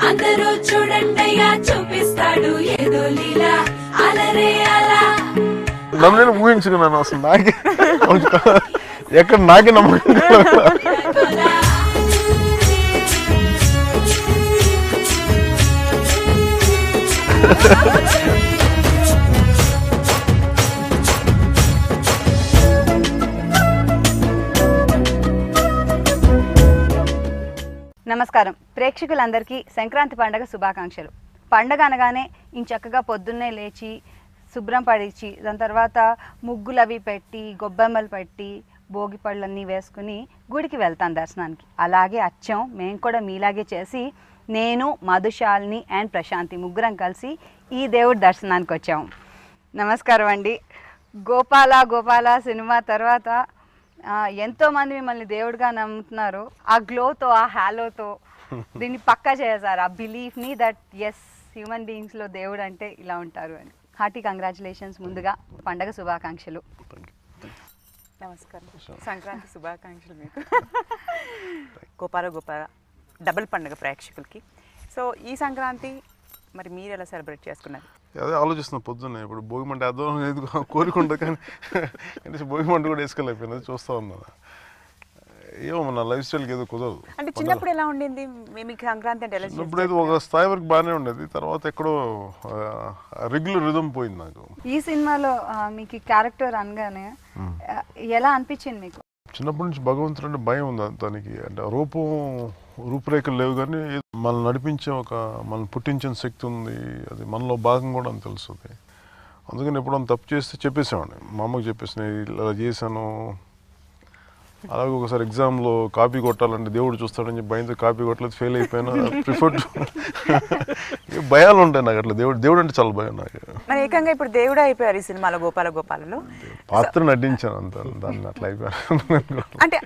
అందరూ చూడండయ్యా చూపిస్తాడు ఏదో లీలా అలరే అలా. నన్ను నేను ఊహించుకున్నాను అసలు నాకే ఎక్కడ నాకే నమ్మకం. నమస్కారం ప్రేక్షకులందరికీ సంక్రాంతి పండుగ శుభాకాంక్షలు. పండగ అనగానే ఇంచక్కగా పొద్దున్నే లేచి శుభ్రం పడిచి దాని తర్వాత ముగ్గులు అవి పెట్టి గొబ్బెమ్మలు పెట్టి భోగి పళ్ళన్నీ వేసుకుని గుడికి వెళ్తాను దర్శనానికి. అలాగే అచ్చం మేము కూడా మీలాగే చేసి నేను మధుశాలిని అండ్ ప్రశాంతి ముగ్గురం కలిసి ఈ దేవుడి దర్శనానికి వచ్చాము. నమస్కారం అండి. గోపాల గోపాల సినిమా తర్వాత ఎంతోమంది మిమ్మల్ని దేవుడిగా నమ్ముతున్నారు. ఆ గ్లోతో ఆ హ్యాలోతో దీన్ని పక్కా చేశారు ఆ బిలీఫ్ని దట్ ఎస్ హ్యూమన్ బీయింగ్స్లో దేవుడు అంటే ఇలా ఉంటారు అని. Hearty congratulations. ముందుగా పండగ శుభాకాంక్షలు. నమస్కారం, సంక్రాంతి శుభాకాంక్షలు మీకు. గోపాల గోపాల డబుల్ పండుగ ప్రేక్షకులకి. సో ఈ సంక్రాంతి మరి మీరు ఎలా సెలబ్రేట్ చేసుకున్నారు? అదే ఆలోచిస్తున్నా పొద్దున్నే. ఇప్పుడు భోగి మంట వేద్దాం కోరుకుంటా కానీ కనీసం భోగి మంట కూడా వేసుకోలేకపోయినది చూస్తూ ఉన్నాను. ఏమో నా లైఫ్ స్టైల్కి ఏదో కుదరదు. అంటే చిన్నప్పుడు ఎలా ఉండింది మీకు సంక్రాంతి అంటే? చిన్నప్పుడు అయితే ఒక స్థాయి వరకు బాగానే ఉండేది, తర్వాత ఎక్కడో రెగ్యులర్ రిథం పోయింది నాకు. ఈ సినిమాలో మీకు క్యారెక్టర్ అనగానే ఎలా అనిపించింది మీకు? చిన్నప్పటి నుంచి భగవంతుడు అంటే భయం ఉంది దానికి. అంటే రూపురేఖలు లేవు కానీ మనల్ని నడిపించే మనల్ని పుట్టించిన శక్తి ఉంది, అది మనలో భాగం కూడా అని తెలుస్తుంది. అందుకని ఎప్పుడన్నా తప్పు చేస్తే చెప్పేసేవాడిని, మా అమ్మకి చెప్పేసి నేను ఇలా చేశాను. అలాగే ఒకసారి ఎగ్జామ్లో కాపీ కొట్టాలంటే దేవుడు చూస్తాడని చెప్పి భయంతో కాపీ కొట్టలేదు, ఫెయిల్ అయిపోయినా. ప్రిఫర్ భయాలు ఉంటాయి నాకు అట్లా. దేవుడు అంటే చాలా భయం నాకు. మరి ఏకంగా ఇప్పుడు దేవుడే అయిపోయారు ఈ సినిమాలో గోపాల గోపాలలో. పాత్ర నటించాను అంత, దాన్ని అట్లా అయిపోయాను. అంటే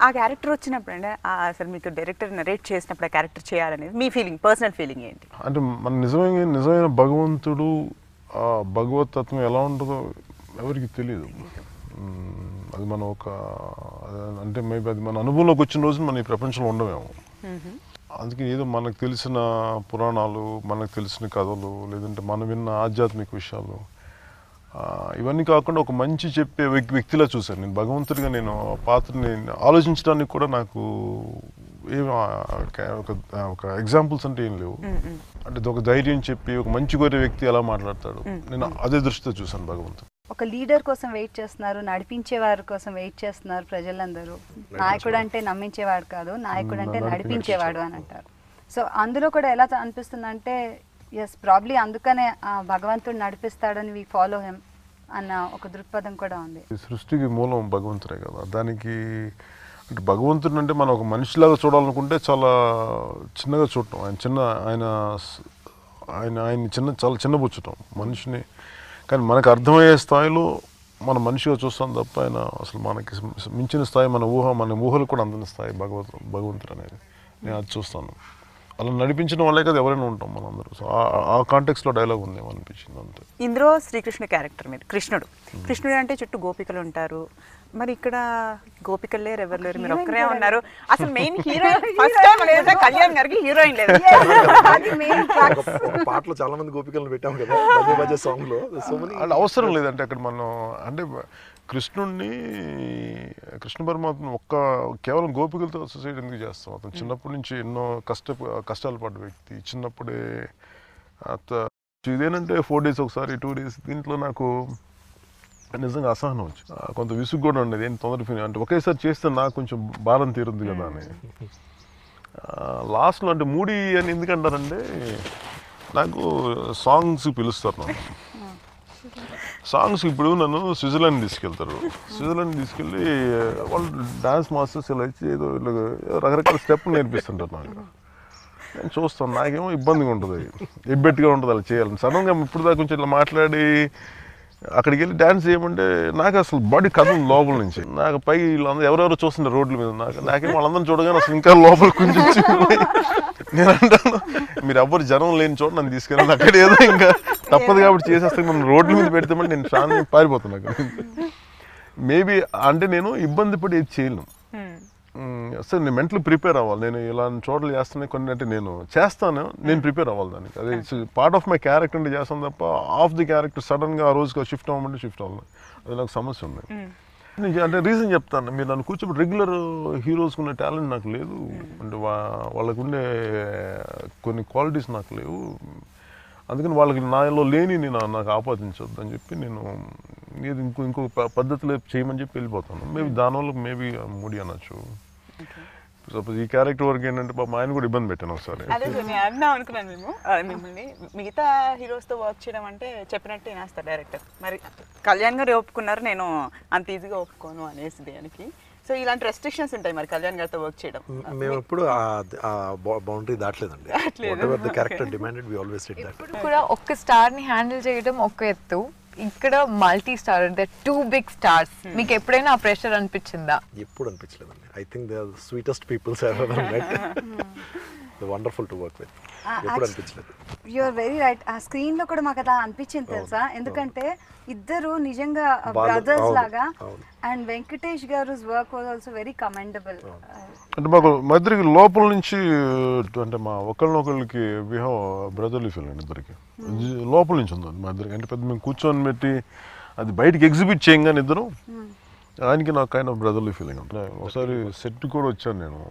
ఆ క్యారెక్టర్ వచ్చినప్పుడు అంటే అసలు మీకు డైరెక్టర్ నరేట్ చేసినప్పుడు ఆ క్యారెక్టర్ చేయాలనేది మీ ఫీలింగ్, పర్సనల్ ఫీలింగ్ ఏంటి? అంటే మన నిజమైన భగవంతుడు ఆ భగవతత్వం ఎలా ఉంటుందో ఎవరికి తెలియదు. అది మనం అంటే మేబీ అది మన అనుభవంలోకి వచ్చిన రోజు మనం ఈ ప్రపంచంలో ఉండమేమో. అందుకే ఏదో మనకు తెలిసిన పురాణాలు, మనకు తెలిసిన కథలు, లేదంటే మనం విన్న ఆధ్యాత్మిక విషయాలు, ఇవన్నీ కాకుండా ఒక మంచి చెప్పే వ్యక్తిలా చూశాను నేను భగవంతుడిగా. నేను పాత్రని ఆలోచించడానికి కూడా నాకు ఒక ఎగ్జాంపుల్స్ అంటే ఏం లేవు. అంటే ఒక ధైర్యం చెప్పి ఒక మంచి కోరే వ్యక్తి ఎలా మాట్లాడతాడు, నేను అదే దృష్టితో చూశాను భగవంతుడు. ఒక లీడర్ కోసం వెయిట్ చేస్తున్నారు, నడిపించే వారి కోసం వెయిట్ చేస్తున్నారు ప్రజలందరూ. నాయకుడు అంటే నమ్మించేవాడు కాదు, నాయకుడు అంటే నడిపించేవాడు అని అంటారు. సో అందులో కూడా ఎలా అనిపిస్తుంది అంటే ఎస్ ప్రాబ్లీ అందుకనే భగవంతుడు నడిపిస్తాడని వి ఫాలో హిమ్ అన్న ఒక దృక్పథం కూడా ఉంది. సృష్టికి మూలం భగవంతుడే కదా. దానికి అంటే భగవంతుడు అంటే మనం ఒక మనిషిలాగా చూడాలనుకుంటే చాలా చిన్నగా చూడటం, ఆయన చాలా చిన్నబుచ్చటం మనిషిని. కానీ మనకు అర్థమయ్యే స్థాయిలో మన మనిషిగా చూస్తాం తప్ప ఆయన అసలు మనకి మించిన స్థాయి, మన ఊహలు కూడా అందని స్థాయి భగవంతుడు అనేది నేను అది చూస్తాను. అలా నడిపించడం వల్లే కదా ఎవరైనా ఉంటాం మనందరూ. సో ఆ కాంటెక్స్లో డైలాగ్ ఉంది అనిపించింది అంతే. ఇందులో శ్రీకృష్ణ క్యారెక్టర్ మీరు కృష్ణుడు అంటే చుట్టూ గోపికలు ఉంటారు. మరి ఇక్కడ గోపికలు లేరు, ఎవరు లేరు, మీరు ఒక్కరే ఉన్నారు. అసలు మెయిన్ హీరోయిన్ ఫస్ట్ టైం లేదా కళ్యాణ్ గారికి హీరోయిన్ లేదు. పాటలో చాలా మంది గోపికలను పెట్టాం కదా సాంగ్ లో. అది అవసరం లేదంటే అక్కడ మనం అంటే కృష్ణ పరమాత్మ కేవలం గోపికలతో అసోసియేట్ ఎందుకు చేస్తాం? అతను చిన్నప్పటి నుంచి ఎన్నో కష్టాలు పడ్డ వ్యక్తి. చిన్నప్పుడే ఇదేనంటే 4 days ఒకసారి 2 days. దీంట్లో నాకు నిజంగా అసహనం వచ్చి కొంత విసుగు కూడా ఉండేది. ఏం తొందరగా అంటే ఒకేసారి చేస్తే నాకు కొంచెం భారం తీరుద్ది కదా అని. లాస్ట్లో అంటే మూడీ అని ఎందుకంటారంటే నాకు సాంగ్స్ పిలుస్తారు. నన్ను సాంగ్స్ ఇప్పుడు నన్ను స్విట్జర్లాండ్ తీసుకెళ్తారు. స్విట్జర్లాండ్ తీసుకెళ్ళి వాళ్ళు డాన్స్ మాస్టర్స్ ఇలా ఇచ్చి ఏదో రకరకాల స్టెప్ నేర్పిస్తుంటారు నాకు. నేను చూస్తాను, నాకేమో ఇబ్బందిగా ఉంటుంది, ఎబ్బెట్టుగా ఉంటుంది అలా చేయాలని. సడన్గా ఇప్పుడు దాకా కొంచెం ఇట్లా మాట్లాడి అక్కడికి వెళ్ళి డ్యాన్స్ చేయమంటే నాకు అసలు బాడీ కథలు లోపల నుంచి. నాకు పై వీళ్ళందరూ ఎవరెవరో చూస్తుండే రోడ్ల మీద, నాకేమో వాళ్ళందరం చూడగానే అసలు ఇంకా లోపల కొంచెం నేను అంటాను, మీరు ఎవ్వరు జనం లేని చోట నన్ను తీసుకెళ్ళాను, అక్కడ ఏదో ఇంకా తప్పదు కాబట్టి చేసేస్తే మనం రోడ్ల మీద పెడితేమంటే నేను శాంతి పారిపోతున్నాను అక్కడ. మేబీ అంటే నేను ఇబ్బంది పడి ఏది చేయలేను. అసలు నేను మెంటల్ ప్రిపేర్ అవ్వాలి. నేను ఇలాంటి చోట్ల చేస్తానే కొన్ని అంటే నేను చేస్తాను, నేను ప్రిపేర్ అవ్వాలి దానికి. అదే పార్ట్ ఆఫ్ మై క్యారెక్టర్ అంటే చేస్తాను తప్ప ఆఫ్ ది క్యారెక్టర్ సడన్గా ఆ రోజుకి షిఫ్ట్ అవ్వమంటే షిఫ్ట్ అవ్వాలి. అది నాకు సమస్య ఉంది. నేను అంటే రీజన్ చెప్తాను, మీరు నన్ను కూర్చోబెట్టి రెగ్యులర్ హీరోస్కి ఉన్న టాలెంట్ నాకు లేదు, అంటే వాళ్ళకు ఉండే కొన్ని క్వాలిటీస్ నాకు లేవు. అందుకని వాళ్ళకి నాలో లేని నేను నాకు ఆపాదించొద్దు అని చెప్పి నేను ఇది ఇంకో పద్ధతిలో చేయమని చెప్పి వెళ్ళిపోతాను. మేబీ దానివల్ల మేబీ మూడి అనొచ్చు. సపోజ్ ఈ క్యారెక్టర్ వరకు ఏంటంటే పాపం ఆయన కూడా ఇబ్బంది పెట్టాను ఒకసారి. అదే నేను అన్నా అనుకున్నాను మిమ్మల్ని మిగతా హీరోస్తో వర్క్ చేయడం అంటే చెప్పినట్టు వినేస్తారు డైరెక్టర్. మరి కళ్యాణ్ గారు ఒప్పుకున్నారు, నేను అంత ఈజీగా ఒప్పుకోను అనేసి దానికి. సో ఇలాంటి రెస్ట్రిక్షన్స్ ఉంటాయి మరి కళ్యాణ్ గారితో వర్క్ చేయడం. మేము ఎప్పుడు బౌండరీ దాటలేదండి. Character demanded we always did that. ఇప్పుడు కూడా ఒక్క స్టార్ ని హ్యాండిల్ చేయడం ఒక ఎత్తు, ఇక్కడ multi star the 2 big stars. మీకు ఎప్పుడైనా ఆ ప్రెషర్ అనిపించిందా? ఎప్పుడు అనిపించలేదండి. I think they are sweetest peoples I have ever met. They wonderful to work with. ఎప్పుడు అనిపించలేదు. You are very right. ఆ స్క్రీన్ లో కూడా మాకు అలా అనిపించింది తెలుసా, ఎందుకంటే ఇద్దరు నిజంగా బ్రదర్స్ లాగా. అండ్ వెంకటేష్ గారు's work was also very commendable. అంటే మాకు మధ్యకి లోపల నుంచి అంటే మా ఒకళ్ళనొకళ్ళకి వి హావ్ బ్రదర్లీ ఫీలింగ్ ఇద్దరికి లోపల నుంచి ఉంది మా ఇద్దరికి. అంటే పెద్ద మేము కూర్చొని పెట్టి అది బయటకి ఎగ్జిబిట్ చేయంగానే ఇద్దరు ఆయనకి నాకు కైండ్ ఆఫ్ బ్రదర్లీ ఫీలింగ్ ఉంటుంది. ఒకసారి సెట్ కూడా వచ్చాను నేను.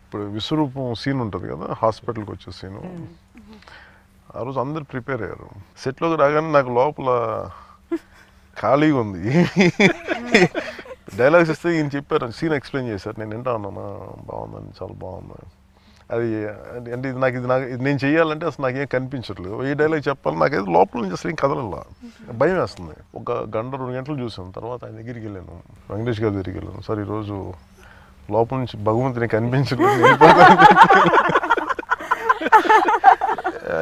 ఇప్పుడు విశ్వరూపం సీన్ ఉంటుంది కదా, హాస్పిటల్కి వచ్చే సీను. ఆ రోజు అందరు ప్రిపేర్ అయ్యారు. సెట్లోకి రాగానే నాకు లోపల ఖాళీగా ఉంది. డైలాగ్స్ ఇస్తే ఈయన చెప్పారు, సీన్ ఎక్స్ప్లెయిన్ చేశారు. నేను వింటా ఉన్నాను, బాగుందని, చాలా బాగుంది. అది అంటే ఇది నేను చెయ్యాలంటే అసలు నాకేం కనిపించట్లేదు. ఏ డైలాగ్ చెప్పాలి నాకైతే లోపల నుంచి అసలు ఏం కదలలా, భయం వేస్తుంది. 1 గంట 2 గంటలు చూసాను. తర్వాత ఆయన దగ్గరికి వెళ్ళాను, వెంకటేష్ గారి దగ్గరికి వెళ్ళాను. సార్ ఈరోజు లోపల నుంచి భగవంతుని కనిపించలేదు,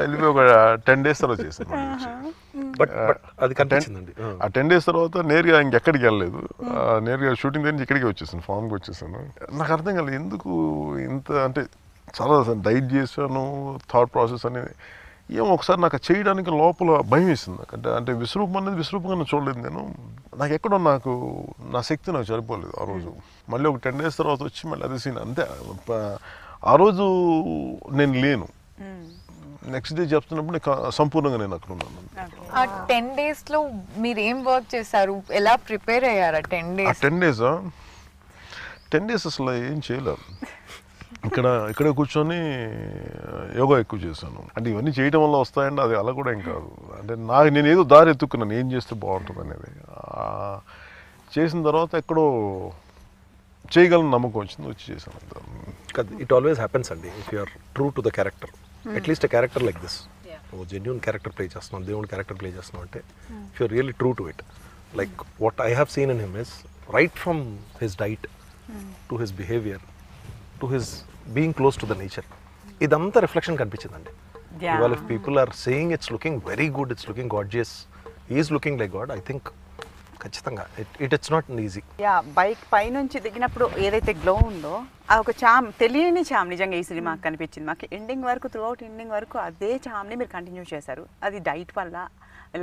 వెళ్ళిపోయి ఒక 10 days తర్వాత చేశాను. బట్ అది కనిపించిందండి. ఆ 10 days తర్వాత నేరుగా ఇంకెక్కడికి వెళ్ళలేదు, నేరుగా షూటింగ్ దగ్గర నుంచి ఇక్కడికి వచ్చేసాను, ఫామ్కి వచ్చేసాను. నాకు అర్థం కాలేదు ఎందుకు ఇంత, అంటే చాలా డైట్ చేశాను, థాట్ ప్రాసెస్ అనేది ఏమో ఒకసారి నాకు చేయడానికి లోపల భయం వేసింది. అంటే విశ్వరూపం అనేది విశ్వరూపంగా చూడలేదు నేను. నాకు ఎక్కడో నా శక్తి నాకు సరిపోలేదు ఆ రోజు. మళ్ళీ ఒక 10 days తర్వాత వచ్చి మళ్ళీ అదే సీన్ అంతే. ఆ రోజు నేను లేను, నెక్స్ట్ డే చెప్తున్నప్పుడు సంపూర్ణంగా నేను అక్కడ ఉన్నాను. ఆ 10 days లో మీరు ఏం వర్క్ చేశారు, ఎలా ప్రిపేర్ అయ్యారా? 10 days 10 days అసలు ఏం చేయలేదు. ఇక్కడ కూర్చొని యోగా ఎక్కువ చేశాను. అంటే ఇవన్నీ చేయడం వల్ల వస్తాయండి, అది అలా కూడా ఏం కాదు. అంటే నేను ఏదో దారి ఎత్తుకున్నాను ఏం చేస్తే బాగుంటుంది అనేది. చేసిన తర్వాత ఎక్కడో చేయగలను నమ్మకం వచ్చింది, వచ్చి చేశాను. ఇట్ ఆల్వేస్ హ్యాపెన్స్ అండి if you are true to the character. At least a character like this, ఓ జెన్యూన్ క్యారెక్టర్ ప్లే చేస్తున్నాం, దేవుని క్యారెక్టర్ ప్లే చేస్తున్నాం అంటే if you are really true to it. Like what I have seen in him is right from his diet to his behaviour to his being close to the nature, ఇదంతా reflection కనిపించిందండి. ఇవాళ if people are saying it's looking very good, it's looking gorgeous, is looking like God, I think ఖచ్చితంగా it's not easy. Bike పైనుంచి దిగినప్పుడు ఏదైతే glow ఉందో ఆ ఒక చామ్, తెలియని చామ్ నిజంగా ఈ సినిమాకి కనిపించింది. మాకు ఎండింగ్ వరకు, త్రూ అవుట్ ఎండింగ్ వరకు అదే చామ్ని మీరు కంటిన్యూ చేశారు. అది డైట్ వల్ల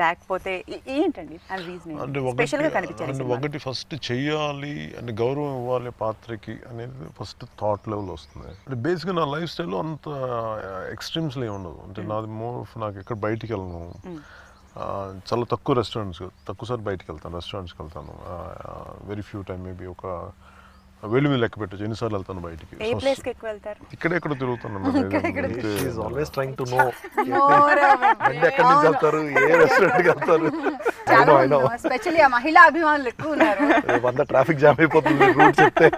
లేకపోతే ఏంటండి రీజన్? స్పెషల్గా కనిపించింది. ఒకటి ఫస్ట్ చెయ్యాలి అంటే గౌరవం ఇవ్వాలి పాత్రకి అనేది ఫస్ట్ థాట్ లెవెల్ వస్తుంది. అంటే బేసిక్గా నా లైఫ్ స్టైల్లో అంత ఎక్స్ట్రీమ్స్లో ఏమి ఉండదు. అంటే నాకు ఎక్కడ బయటికి వెళ్ళను, చాలా తక్కువ రెస్టారెంట్స్, తక్కువసారి బయటికి వెళ్తాను, రెస్టారెంట్స్కి వెళ్తాను. వెరీ ఫ్యూ టైం, మేబీ ఒక వెళ్ళి మీరు లెక్క పెట్టచ్చు ఎన్నిసార్లు వెళ్తాను బయటికి. ఇక్కడే ఎక్కడ తిరుగుతాను. ఎక్కడి నుంచి వెళ్తారు, ఏ రెస్టారెంట్కి వెళ్తారు, మహిళా అభిమానులు ఎక్కువ ఉన్నారు. 100 ట్రాఫిక్ జామ్ అయిపోతుంది రూట్ చెప్తే.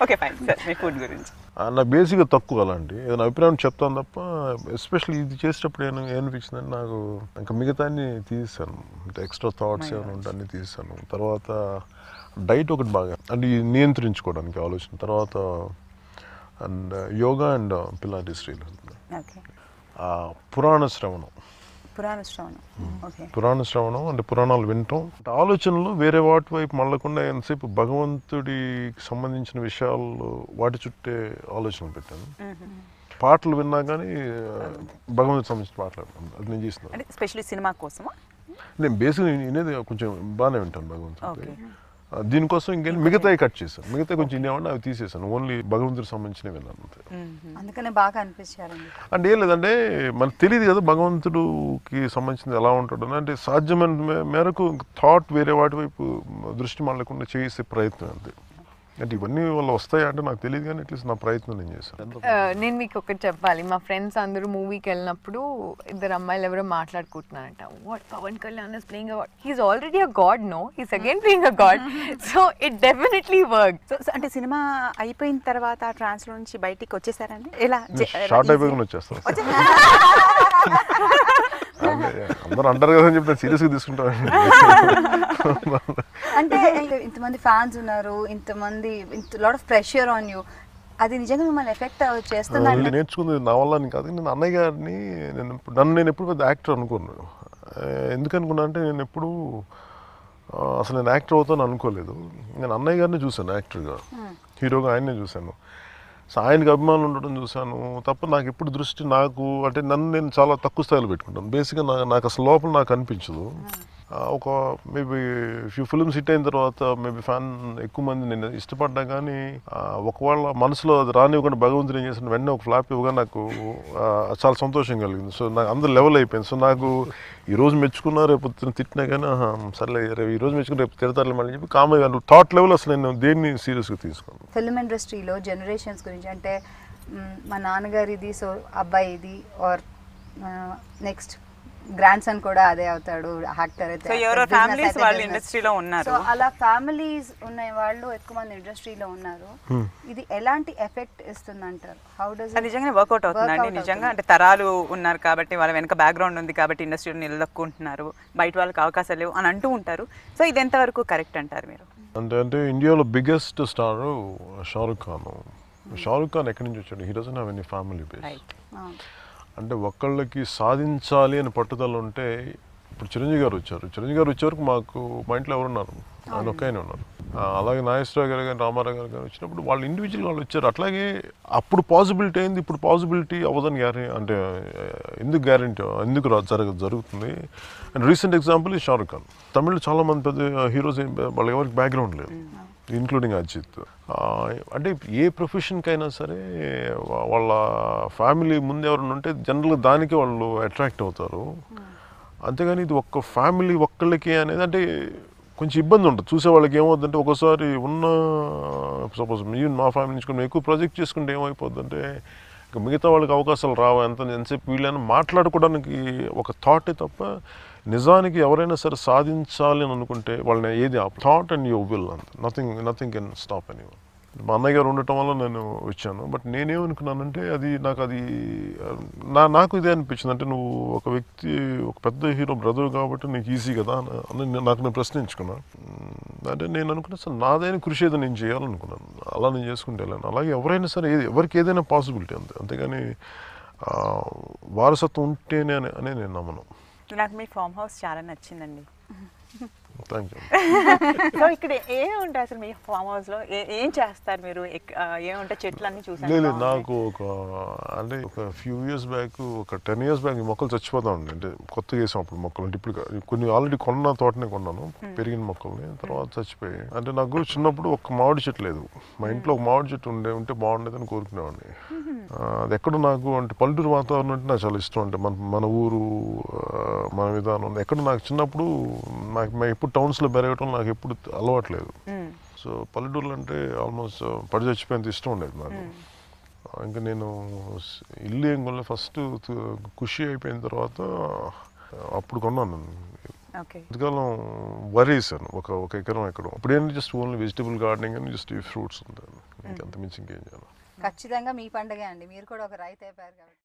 ఓకే ఫైన్ సార్, మీ ఫుడ్ గురించి నాకు బేసిక్గా తక్కువ అలాంటి ఏదైనా అభిప్రాయం చెప్తాను తప్ప, ఎస్పెషల్లీ ఇది చేసేటప్పుడు ఏమనిపించిందంటే నాకు ఇంకా మిగతాన్ని తీసాను, అంటే ఎక్స్ట్రా థాట్స్ ఏమైనా ఉంటే అన్నీ తీసాను. తర్వాత డైట్ ఒకటి బాగా అంటే నియంత్రించుకోవడానికి ఆలోచన. తర్వాత అండ్ యోగా అండ్ పిలాటిస్ పురాణ శ్రవణం అంటే పురాణాలు వినటం, ఆలోచనలు వేరే వాటి వైపు మళ్ళకుండా ఎంతసేపు భగవంతుడికి సంబంధించిన విషయాలు వాటి చుట్టే ఆలోచనలు పెట్టాను. పాటలు విన్నా కానీ భగవంతుడికి సంబంధించిన పాటలు అది నేను చేస్తున్నాను. స్పెషల్లీ సినిమా కోసమా? నేను బేసిక్గా వినేది కొంచెం బాగానే వింటాను భగవంతుడి. దీనికోసం ఇంకేం మిగతాయి కట్ చేశాను, మిగతా కొంచెం ఇన్నేమంటే అవి తీసేసాను, ఓన్లీ భగవంతుడికి సంబంధించినవి విన్నాను అంతే. అందుకనే బాగా అనిపించారండి. అంటే ఏం లేదంటే మనకు తెలియదు కదా భగవంతుడికి సంబంధించింది ఎలా ఉంటాడు అంటే సాధ్యమైన మేరకు థాట్ వేరే వాటి వైపు దృష్టి మళ్ళకుండా చేసే ప్రయత్నం అంతే. అంటే ఇవన్నీ వల్ల వస్తాయా అంటే నాకు తెలియదు, కానీ అట్లీస్ట్ నా ప్రయత్నం నేను చేశాను. నేను మీకు ఒకటి చెప్పాలి, మా ఫ్రెండ్స్ అందరూ మూవీకి వెళ్ళినప్పుడు ఇద్దరు అమ్మాయిలు ఎవరో మాట్లాడుకుంటున్నారంట, what Pawan Kalyan is playing a god, he's already a god, no he's again playing a god, so it definitely work. So అంటే సినిమా అయిపోయిన తర్వాత ఆ ట్రాన్స్ లో నుంచి బయటికి వచ్చేసారండి ఎలా? షార్ట్ అయిపోయి వచ్చేస్తాను. అందరూ అంటారు కదా అని చెప్పి నేను సీరియస్గా తీసుకుంటాను. అంటే ఇంతమంది ఫ్యాన్స్ ఉన్నారు, ఇంతమంది lot of pressure on you, అది నిజంగా మిమ్మల్ని ఎఫెక్ట్ చేస్తుందండి? నేర్చుకుంది నా వల్ల అని కాదు, నేను అన్నయ్య గారిని నేను ఎప్పుడు పెద్ద యాక్టర్ అనుకున్నాను. ఎందుకు అనుకున్నా అంటే నేను ఎప్పుడు అసలు నేను యాక్టర్ అవుతాను అనుకోలేదు. నేను అన్నయ్య గారిని చూశాను యాక్టర్గా, హీరోగా ఆయన్నే చూశాను. సో ఆయనకి అభిమానులు ఉండడం చూశాను తప్ప నాకు ఎప్పుడు దృష్టి నాకు అంటే నన్ను నేను చాలా తక్కువ స్థాయిలో పెట్టుకుంటాను. బేసిక్గా నాకు అసలు లోపల నాకు అనిపించదు. ఒక మేబీ ఫ్యూ ఫిల్మ్స్ హిట్ అయిన తర్వాత మేబీ ఫ్యాన్ ఎక్కువ మంది నేను ఇష్టపడ్డా, కానీ ఒకవేళ మనసులో అది రానివ్వకుండా భగవంతుడు ఏం చేసిన వెంటనే ఒక ఫ్లాప్ ఇవ్వగా నాకు చాలా సంతోషం కలిగింది. సో నాకు అందరు లెవెల్ అయిపోయింది. సో నాకు ఈరోజు మెచ్చుకున్నా రేపు తిట్టినా కానీ సర్లే రేపు ఈరోజు మెచ్చుకుని రేపు తిడతారులే మళ్ళీ చెప్పి కామ్గా థాట్ లెవెల్ అసలు నేను దేన్ని సీరియస్గా తీసుకోను. ఫిల్మ్ ఇండస్ట్రీలో జనరేషన్స్ గురించి అంటే మా నాన్నగారిది, సో అబ్బాయి ఇది, ఆర్ నెక్స్ట్ గ్రాండ్ సన్ కూడా అదే అవుతాడు యాక్టర్ అయితే. సో ఎవరో ఫ్యామిలీస్ వాళ్ళు ఇండస్ట్రీలో ఉన్నారు. సో అలా ఫ్యామిలీస్ ఉన్న వాళ్ళు ఎక్కువ మంది ఇండస్ట్రీలో ఉన్నారు. ఇది ఎలాంటి ఎఫెక్ట్ ఇస్తుంది అంటారు? హౌ డస్ అది నిజంగానే వర్కౌట్ అవుతుందండి? నిజంగా అంటే తరాలు ఉన్నారు కాబట్టి వాళ్ళ వెనక బ్యాక్గ్రౌండ్ ఉంది కాబట్టి ఇండస్ట్రీలో నిలదొక్కుంటున్నారు, బయట వాళ్ళకి అవకాశాలు లేవు అని అంటూ ఉంటారు. సో ఇది ఎంతవరకు కరెక్ట్ అంటారు మీరు? అంటే ఇండియాలో బిగ్గెస్ట్ స్టార్ షారుఖ్ ఖాన్. షారుఖ్ ఖాన్ ఎక్కడి నుంచి వచ్చాడు? He doesn't have any family base. అంటే ఒకళ్ళకి సాధించాలి అని పట్టుదల ఉంటే, ఇప్పుడు చిరంజీవి గారు వచ్చారు, చిరంజీవి గారు వచ్చే వరకు మాకు మా ఇంట్లో ఎవరున్నారు? ఆయన ఒక్కనే ఉన్నారు. అలాగే నాగేశ్వరరావు గారు కానీ రామారావు గారు కానీ వచ్చినప్పుడు వాళ్ళు ఇండివిజువల్ వాళ్ళు వచ్చారు. అట్లాగే అప్పుడు పాసిబిలిటీ అయింది, ఇప్పుడు పాసిబిలిటీ అవ్వదని అంటే ఎందుకు గ్యారెంటీ, ఎందుకు జరుగుతుంది? అండ్ రీసెంట్ ఎగ్జాంపుల్ ఈ షారుఖ్ ఖాన్. తమిళ్లో చాలామంది పెద్ద హీరోస్ వాళ్ళకి ఎవరికి బ్యాక్గ్రౌండ్ లేదు, ఇంక్లూడింగ్ అజిత్. అంటే ఏ ప్రొఫెషన్కైనా సరే వాళ్ళ ఫ్యామిలీ ముందు ఎవరైనా ఉంటే జనరల్గా దానికే వాళ్ళు అట్రాక్ట్ అవుతారు. అంతేగాని ఇది ఒక్క ఫ్యామిలీ ఒక్కళ్ళకి అనేది అంటే కొంచెం ఇబ్బంది ఉంటుంది. చూసే వాళ్ళకి ఏమవుతుందంటే ఒకసారి ఉన్న సపోజ్ మా ఫ్యామిలీ నుంచి కొన్ని ఎక్కువ ప్రాజెక్ట్ చేసుకుంటే ఏమైపోద్దంటే ఇంకా మిగతా వాళ్ళకి అవకాశాలు రావు, ఎంతసేపు వీళ్ళని మాట్లాడుకోవడానికి ఒక థాటే తప్ప నిజానికి ఎవరైనా సరే సాధించాలి అని అనుకుంటే వాళ్ళని ఏది థాట్ అండ్ యువర్ విల్ అంత నథింగ్ కెన్ స్టాప్ ఎనీవన్. మా అన్నయ్య గారు ఉండటం వల్ల నేను వచ్చాను. బట్ నేనేమనుకున్నానంటే నాకు ఇదే అనిపించింది, అంటే నువ్వు ఒక వ్యక్తి ఒక పెద్ద హీరో బ్రదర్ కాబట్టి నీకు ఈజీ కదా అని నాకు నేను ప్రశ్నించుకున్నాను. అంటే నేను అనుకున్నా సార్ నాదైనా కృషి ఏదో నేను చేయాలనుకున్నాను, అలా నేను చేసుకుంటే వెళ్ళాను. అలాగే ఎవరైనా సరే ఎవరికి ఏదైనా పాసిబిలిటీ అంతేగాని వారసత్వం ఉంటేనే అనే నేను నమ్మను. నాకు మీ ఫామ్ హౌస్ చాలా నచ్చిందండి. Thank you. సో ఇక్కడ ఏముంటాయి అసలు మీ ఫామ్ హౌస్లో? ఏం చేస్తారు మీరు? ఏముంటాయి? చెట్లన్నీ చూసాను. లేదు నాకు ఒక ఫ్యూ ఇయర్స్ బ్యాక్, ఒక 10 years బ్యాక్ ఈ మొక్కలు చచ్చిపోతా ఉండే. అంటే కొత్తగా వేసాం అప్పుడు మొక్కలు. అంటే ఇప్పుడు కొన్ని ఆల్రెడీ కొన్న తోటనే కొన్నాను, పెరిగిన మొక్కల్ని, తర్వాత చచ్చిపోయాయి. అంటే నాకు చిన్నప్పుడు ఒక మామిడి చెట్టు లేదు, మా ఇంట్లో ఒక మామిడి చెట్టు ఉంటే బాగుండేదని కోరుకునేవాడిని. అది ఎక్కడ నాకు అంటే పల్లెటూరు వాతావరణం అంటే నాకు చాలా ఇష్టం. అంటే మన ఊరు, మన విధానం ఎక్కడ నాకు చిన్నప్పుడు ఎప్పుడు టౌన్స్లో పెరగటం నాకు ఎప్పుడు అలవాట్లేదు. సో పల్లెటూర్లు అంటే ఆల్మోస్ట్ పడి చచ్చిపోయేంత ఇష్టం ఉండేది నాకు. ఇంకా నేను ఇల్లు ఏం కొనలే, ఫస్ట్ ఖుషి అయిపోయిన తర్వాత అప్పుడు కొన్నాను. ఇంతకాలం వరి వేసాను, ఒక ఎకరం ఎక్కడం. అప్పుడు ఏంటంటే జస్ట్ ఓన్లీ వెజిటబుల్ గార్డెనింగ్ అని జస్ట్ ఈ ఫ్రూట్స్ ఉంటాయి, ఇంకంత మించి ఇంకేం చేయాలి. ఖచ్చితంగా మీ పండుగ అండి, మీరు కూడా ఒక రైతు అయిపోయారు కాబట్టి.